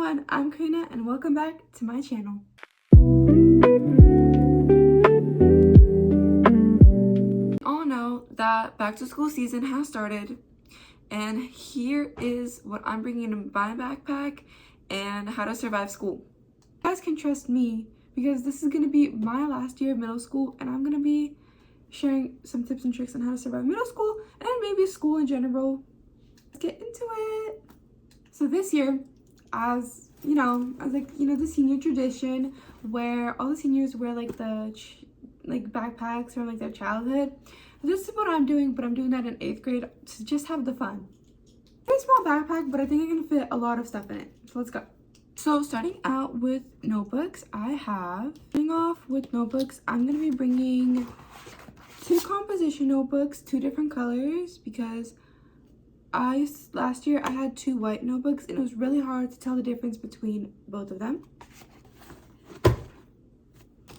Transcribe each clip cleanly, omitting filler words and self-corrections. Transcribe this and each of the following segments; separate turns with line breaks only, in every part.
everyone, I'm Karina and welcome back to my channel. All know that back to school season has started, and here is what I'm bringing in my backpack and how to survive school. You guys can trust me because this is going to be my last year of middle school, and I'm going to be sharing some tips and tricks on how to survive middle school and maybe school in general. Let's get into it. So this year, as the senior tradition where all the seniors wear like the backpacks from like their childhood. This is what I'm doing, but I'm doing that in 8th grade to just have the fun. It's a small backpack, but I think I can fit a lot of stuff in it. So let's go. So starting out with notebooks, starting off with notebooks, I'm gonna be bringing 2 composition notebooks, 2 different colors, because last year I had 2 white notebooks and it was really hard to tell the difference between both of them.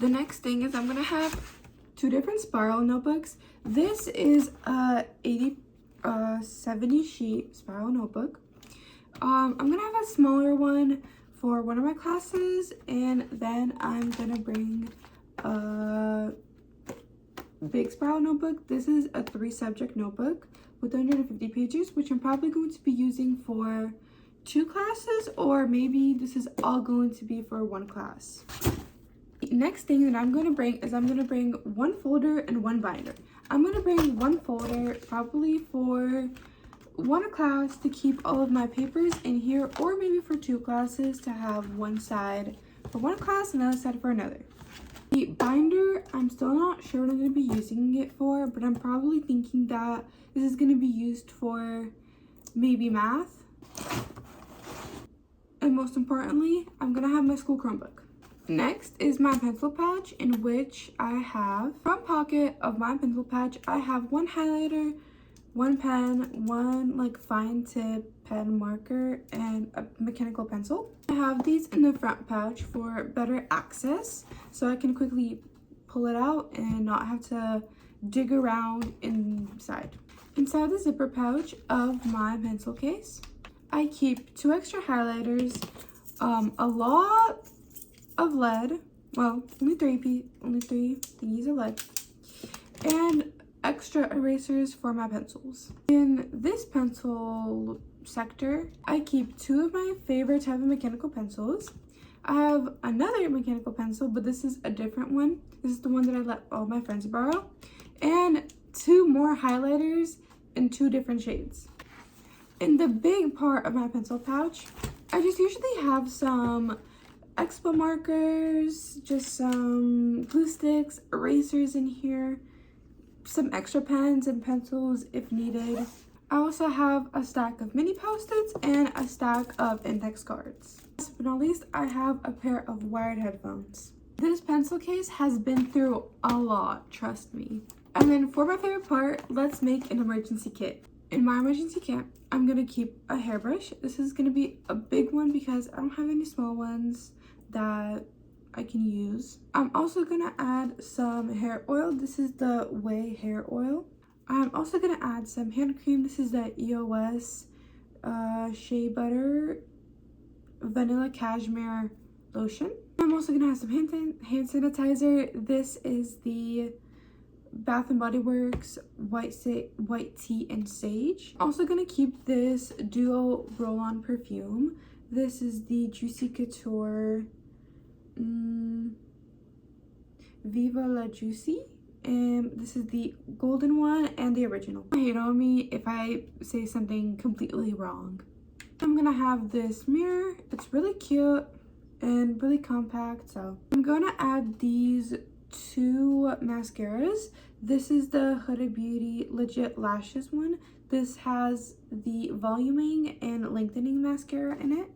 The next thing is I'm gonna have 2 different spiral notebooks. This is a 70 sheet spiral notebook. I'm gonna have a smaller one for one of my classes, and then I'm gonna bring a big spiral notebook. This is a 3 subject notebook with 150 pages, which I'm probably going to be using for 2 classes, or maybe this is all going to be for 1 class. The next thing that I'm going to bring is I'm going to bring 1 folder and 1 binder. I'm going to bring 1 folder probably for 1 class to keep all of my papers in here, or maybe for 2 classes to have one side for 1 class and another side for another. The binder, I'm still not sure what I'm going to be using it for, but I'm probably thinking that this is going to be used for maybe math. And most importantly, I'm going to have my school Chromebook. Next is my pencil pouch, in which I have, front pocket of my pencil pouch, I have 1 highlighter, 1 pen, 1 fine tip pen marker, and a mechanical pencil. I have these in the front pouch for better access, so I can quickly pull it out and not have to dig around inside. Inside the zipper pouch of my pencil case, I keep 2 extra highlighters, a lot of lead, well, only three thingies of lead, and extra erasers for my pencils. In this pencil sector, I keep 2 of my favorite type of mechanical pencils. I have another mechanical pencil, but this is a different one. This is the one that I let all my friends borrow. And 2 more highlighters in 2 different shades. In the big part of my pencil pouch, I just usually have some Expo markers, just some glue sticks, erasers in here, some extra pens and pencils if needed. I also have a stack of mini post-its and a stack of index cards. Last but not least, I have a pair of wired headphones. This pencil case has been through a lot, trust me. And then for my favorite part, let's make an emergency kit. In my emergency kit, I'm gonna keep a hairbrush. This is gonna be a big one because I don't have any small ones that I can use. I'm also gonna add some hair oil. This is the Way hair oil. I'm also gonna add some hand cream. This is the EOS Shea Butter Vanilla Cashmere Lotion. I'm also gonna have some hand sanitizer. This is the Bath & Body Works White Tea and Sage. Also gonna keep this duo roll-on perfume. This is the Juicy Couture Viva La Juicy, and this is the golden one and the original. Hate on me if I say something completely wrong. I'm gonna have this mirror. It's really cute and really compact, so I'm gonna add these 2 mascaras. This is the Huda Beauty Legit Lashes one. This has the voluming and lengthening mascara in it.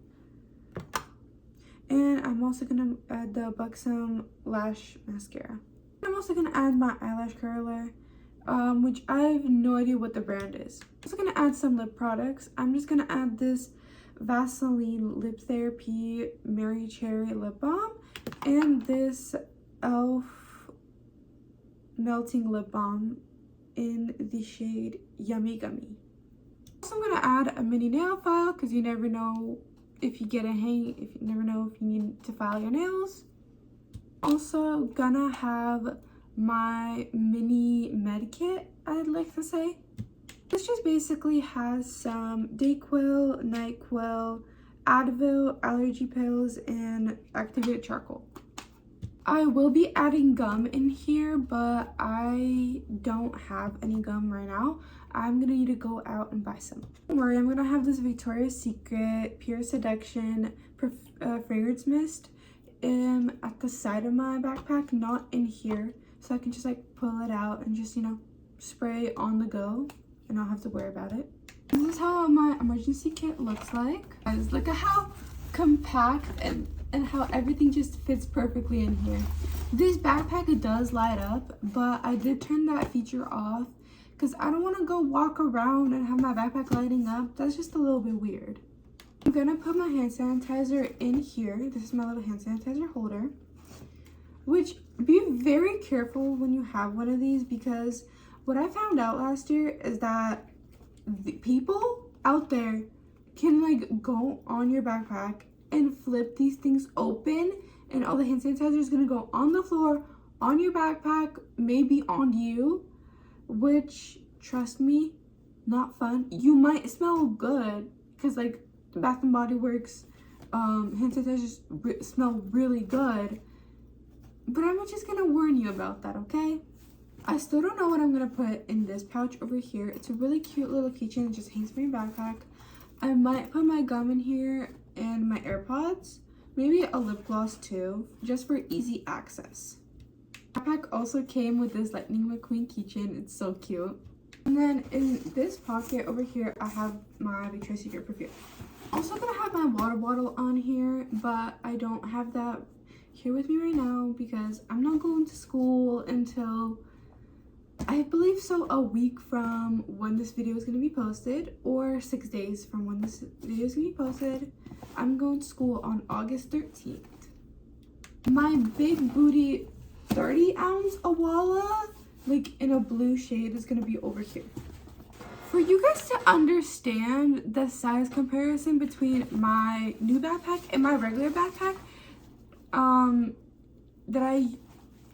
And I'm also gonna add the Buxom Lash Mascara. I'm also gonna add my eyelash curler, which I have no idea what the brand is. I'm also gonna add some lip products. I'm just gonna add this Vaseline Lip Therapy Mary Cherry Lip Balm and this e.l.f. Melting Lip Balm in the shade Yummy Gummy. Also, I'm gonna add a mini nail file because you never know if you get a hang, if you never know if you need to file your nails. Also gonna have my mini med kit, I'd like to say. This just basically has some Dayquil, NyQuil, Advil, allergy pills, and activated charcoal. I will be adding gum in here, but I don't have any gum right now. I'm gonna need to go out and buy some. Don't worry, I'm gonna have this Victoria's Secret Pure Seduction fragrance mist at the side of my backpack, not in here, so I can just like pull it out and just, you know, spray on the go and not have to worry about it. This is how my emergency kit looks like. Guys, look at how compact and how everything just fits perfectly in here. This backpack, it does light up, but I did turn that feature off because I don't want to go walk around and have my backpack lighting up. That's just a little bit weird. I'm gonna put my hand sanitizer in here. This is my little hand sanitizer holder, which be very careful when you have one of these, because what I found out last year is that the people out there can like go on your backpack and flip these things open, and all the hand sanitizer is gonna go on the floor, on your backpack, maybe on you, which, trust me, not fun. You might smell good because like Bath and Body Works hand sanitizers smell really good, but I'm just gonna warn you about that, okay? I still don't know what I'm gonna put in this pouch over here. It's a really cute little keychain that just hangs from your backpack. I might put my gum in here and my AirPods, maybe a lip gloss too, just for easy access. The backpack also came with this Lightning McQueen keychain. It's so cute. And then in this pocket over here, I have my Victoria's Secret perfume. Also gonna have my water bottle on here, but I don't have that here with me right now because I'm not going to school until, I believe so, a week from when this video is going to be posted, or 6 days from when this video is going to be posted. I'm going to school on August 13th. My big booty 30-ounce Awala, like in a blue shade, is going to be over here. For you guys to understand the size comparison between my new backpack and my regular backpack that I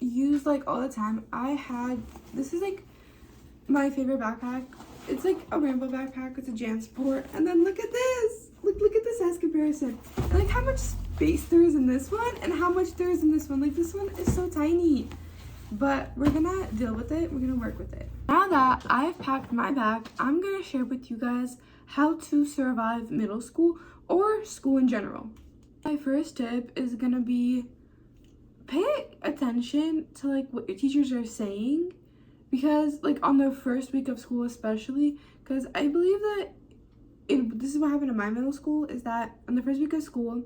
use like all the time, this is like my favorite backpack. It's like a rainbow backpack. It's a JanSport, and then look at this. Look at the size comparison. And like how much space there is in this one and how much there is in this one. Like this one is so tiny, but we're gonna deal with it. We're gonna work with it. Now that I've packed my bag, I'm gonna share with you guys how to survive middle school or school in general. My first tip is gonna be pay attention to like what your teachers are saying, because like on the first week of school especially, because I believe that this is what happened in my middle school, is that on the first week of school,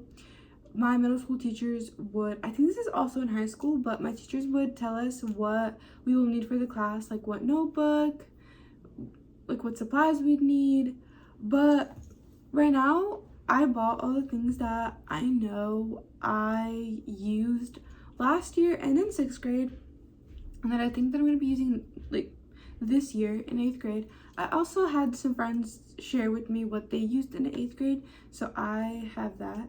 my middle school teachers would, I think this is also in high school, but my teachers would tell us what we will need for the class, like what notebook, like what supplies we'd need. But right now I bought all the things that I know I used last year and in 6th grade, and that I think that I'm going to be using like this year in 8th grade. I also had some friends share with me what they used in 8th grade, so I have that.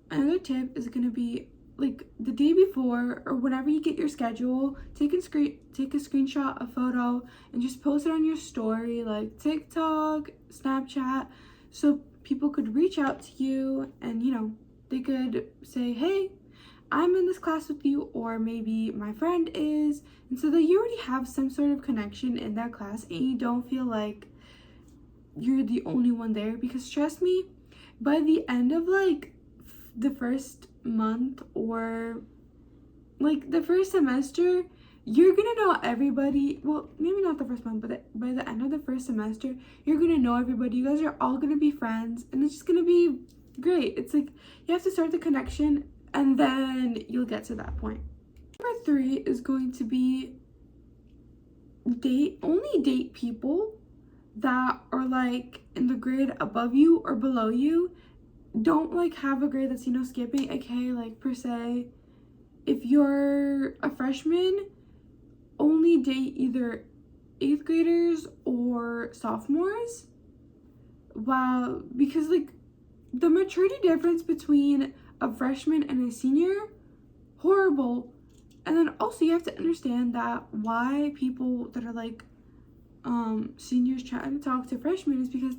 Another tip is going to be like the day before or whenever you get your schedule, take a screenshot, a photo, and just post it on your story, like TikTok, Snapchat, so people could reach out to you and, you know, they could say, hey, I'm in this class with you, or maybe my friend is, and so that you already have some sort of connection in that class and you don't feel like you're the only one there. Because trust me, by the end of like the first month or like the first semester, you're gonna know everybody. Well, maybe not the first month, but by the end of the first semester, you're gonna know everybody. You guys are all gonna be friends and it's just gonna be great. It's like you have to start the connection and then you'll get to that point. Number 3 is going to be only date people that are like in the grade above you or below you. Don't like have a grade that's, you know, skipping. Okay, like per se, if you're a freshman, only date either 8th graders or sophomores. Wow, because like the maturity difference between a freshman and a senior, horrible. And then also you have to understand that why people that are like seniors trying to talk to freshmen is because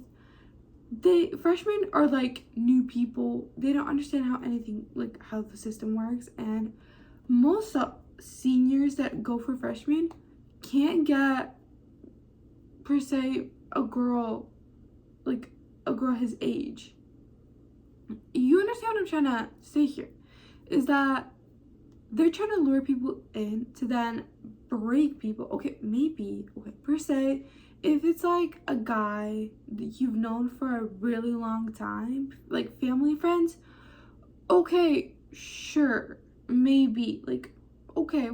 freshmen are like new people. They don't understand how the system works, and most seniors that go for freshmen can't get per se a girl his age. You understand what I'm trying to say here is that they're trying to lure people in to then break people. Okay, maybe, okay, per se, if it's like a guy that you've known for a really long time, like family friends, okay, sure, maybe, like, okay,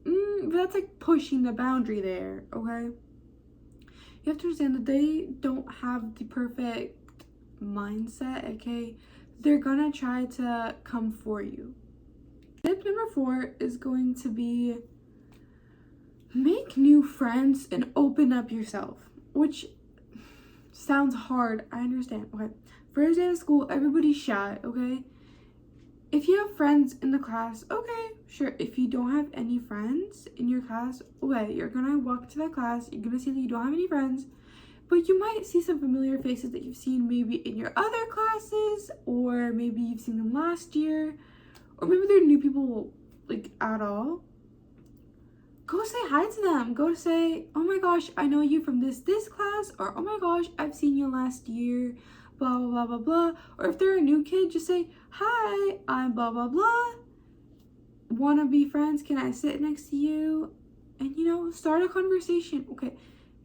but that's like pushing the boundary there, okay? You have to understand that they don't have the perfect mindset, okay? They're gonna try to come for you. Tip number 4 is going to be make new friends and open up yourself, which sounds hard. I understand. Okay, first day of school, everybody's shy. Okay, if you have friends in the class, okay, sure. If you don't have any friends in your class, okay, you're gonna walk to that class, you're gonna see that you don't have any friends, but you might see some familiar faces that you've seen maybe in your other classes, or maybe you've seen them last year, or maybe they're new people like at all. Go say hi to them. Go say, oh my gosh, I know you from this class, or oh my gosh, I've seen you last year, blah blah blah blah blah. Or if they're a new kid, just say, hi, I'm blah blah blah, wanna be friends, can I sit next to you? And start a conversation. Okay,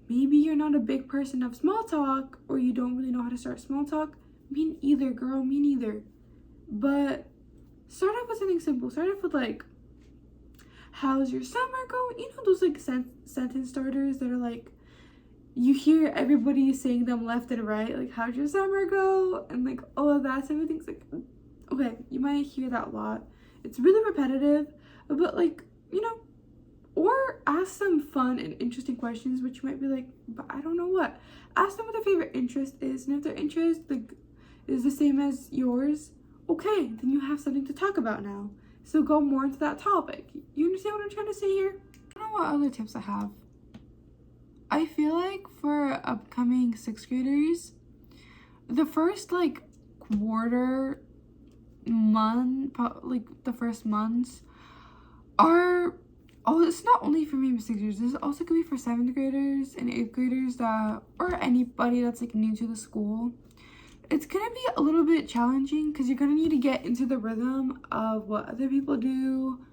maybe you're not a big person of small talk, or you don't really know how to start small talk. Me neither, girl, me neither. But start off with something simple. Start off with like, how's your summer going? Those like sentence starters that are like, you hear everybody saying them left and right, like, how'd your summer go? And like all of that type of things. Like, okay, you might hear that a lot. It's really repetitive, but like, or ask them fun and interesting questions, which you might be like, but I don't know what. Ask them what their favorite interest is, and if their interest like is the same as yours, okay, then you have something to talk about now. So go more into that topic. You understand what I'm trying to say here? I don't know what other tips I have. I feel like for upcoming 6th graders, the first like quarter month, like the first months are, it's not only for maybe 6th graders, this also could be for 7th graders and 8th graders or anybody that's like new to the school. It's gonna be a little bit challenging because you're gonna need to get into the rhythm of what other people do,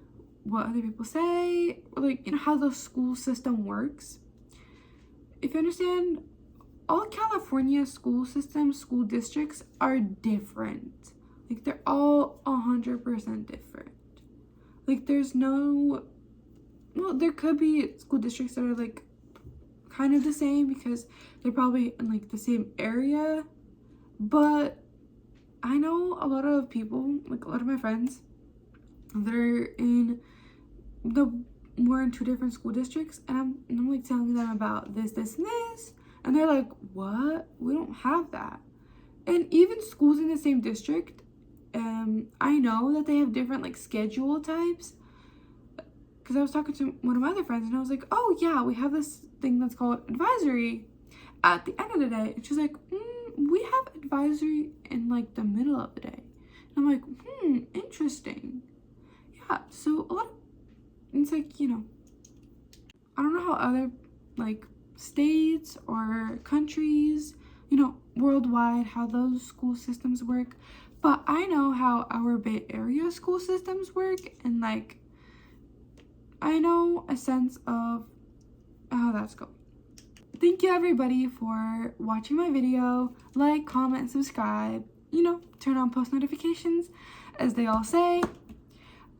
what other people say, or like how the school system works. If you understand, all California school systems, school districts are different. Like they're all 100% different. Like there's no, well, there could be school districts that are like kind of the same because they're probably in like the same area. But I know a lot of people, like a lot of my friends, they're in we're in 2 different school districts, and I'm like telling them about this, and this, and they're like, what? We don't have that. And even schools in the same district, I know that they have different like schedule types, because I was talking to one of my other friends and I was like, oh yeah, we have this thing that's called advisory at the end of the day. And she's like, we have advisory in like the middle of the day. And I'm like, interesting. Yeah, so a lot of, it's like, I don't know how other like states or countries, worldwide, how those school systems work, but I know how our Bay Area school systems work, and like I know a sense of how that's going. Thank you everybody for watching my video. Like, comment, subscribe, turn on post notifications, as they all say.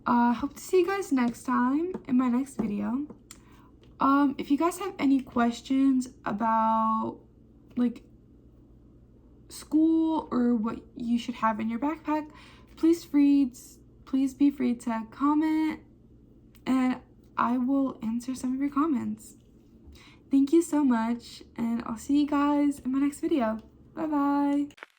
Hope to see you guys next time in my next video. If you guys have any questions about like school or what you should have in your backpack, please be free to comment, and I will answer some of your comments. Thank you so much, and I'll see you guys in my next video. Bye bye.